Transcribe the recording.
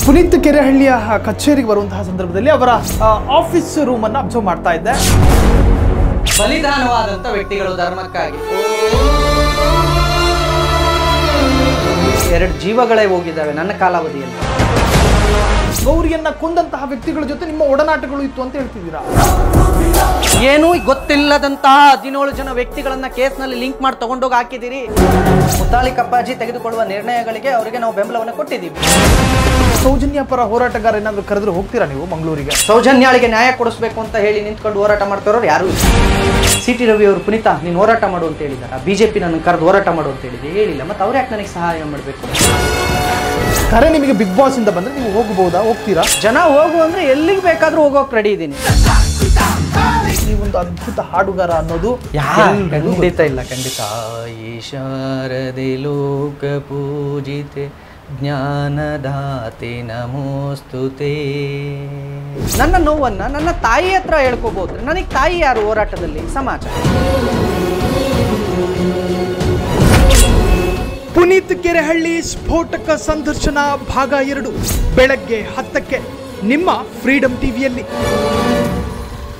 ಪುನೀತ್ ಕೆರೆಹಳ್ಳಿಯ ಕಚೇರಿಗೆ ಬರುವಂತಹ ಸಂದರ್ಭದಲ್ಲಿ ಅವರ ಆಫೀಸ್ ರೂಮ್ ಅನ್ನು ಅಬ್ಸರ್ವ್ ಮಾಡ್ತಾ ಇದ್ದೆ. ಬಲಿದಾನವಾದಂತ ವ್ಯಕ್ತಿಗಳು ಧರ್ಮಕ್ಕಾಗಿ 2 ಜೀವಗಳೇ ಹೋಗಿದ್ದಾವೆ ನನ್ನ ಕಾಲಾವಧಿಯಲ್ಲಿ. ಗೌರಿಯನ್ನ ಕೊಂದಂತಹ ವ್ಯಕ್ತಿಗಳ ಜೊತೆ ನಿಮ್ಮ ಒಡನಾಟಗಳು ಇತ್ತು ಅಂತ ಹೇಳ್ತಿದ್ದೀರಾ? ಏನೂ ಗೊತ್ತಿಲ್ಲದಂತಹ 17 ಜನ ವ್ಯಕ್ತಿಗಳನ್ನ ಕೇಸ್ನಲ್ಲಿ ಲಿಂಕ್ ಮಾಡಿ ತಗೊಂಡೋಗಿ ಹಾಕಿದ್ದೀರಿ. ಮುತಾಲಿಕ್ ಅಪ್ಪಾಜಿ ತೆಗೆದುಕೊಳ್ಳುವ ನಿರ್ಣಯಗಳಿಗೆ ಅವರಿಗೆ ನಾವು ಬೆಂಬಲವನ್ನು ಕೊಟ್ಟಿದ್ದೀವಿ. ಸೌಜನ್ಯ ಪರ ಹೋರಾಟಗಾರ ಏನಾದ್ರು ಕರೆದ್ರೆ ಹೋಗ್ತೀರಾ ನೀವು ಮಂಗಳೂರಿಗೆ? ಸೌಜನ್ಯಾಳಿಗೆ ನ್ಯಾಯ ಕೊಡಿಸ್ಬೇಕು ಅಂತ ಹೇಳಿ ನಿಂತ್ಕೊಂಡು ಹೋರಾಟ ಮಾಡ್ತಾರೋರು ಯಾರು ಇಲ್ಲ. ಸಿ.ಟಿ. ರವಿ ಅವರು ಪುನೀತ ನೀನು ಹೋರಾಟ ಮಾಡು ಅಂತ ಹೇಳಿದಾರ? ಬಿಜೆಪಿ ನನ್ನ ಕರೆದು ಹೋರಾಟ ಮಾಡು ಅಂತ ಹೇಳಿದೆ, ಹೇಳಿಲ್ಲ. ಮತ್ತೆ ಅವ್ರು ಯಾಕೆ ನನಗೆ ಸಹಾಯ ಮಾಡಬೇಕು? ಕರೆ ನಿಮಗೆ ಬಿಗ್ ಬಾಸ್ ಇಂದ ಬಂದ್ರೆ ನೀವು ಹೋಗಬಹುದಾ? ಹೋಗ್ತೀರಾ? ಜನ ಹೋಗು ಅಂದ್ರೆ ಎಲ್ಲಿಗೆ ಬೇಕಾದ್ರೂ ಹೋಗೋಕೆ ರೆಡಿ ಇದ್ದೀನಿ. ನೀವೊಂದು ಅದ್ಭುತ ಹಾಡುಗಾರ ಅನ್ನೋದು ಖಂಡಿತ ಇಲ್ಲ, ಖಂಡಿತ. ಈಶಾರದೆ ಲೋಕ ಪೂಜಿತೆ ಜ್ಞಾನದಾತೆ ನಮೋಸ್ತುತೆ. ನನ್ನ ನೋವನ್ನ ನನ್ನ ತಾಯಿ ಹತ್ರ ಹೇಳ್ಕೋಬಹುದು. ನನಗೆ ತಾಯಿ ಯಾರು ಹೋರಾಟದಲ್ಲಿ? ಸಮಾಜ. ಪುನೀತ್ ಕೆರೆಹಳ್ಳಿ ಸ್ಫೋಟಕ ಸಂದರ್ಶನ ಭಾಗ 2 ಬೆಳಗ್ಗೆ 10ಕ್ಕೆ ನಿಮ್ಮ ಫ್ರೀಡಂ ಟಿವಿಯಲ್ಲಿ.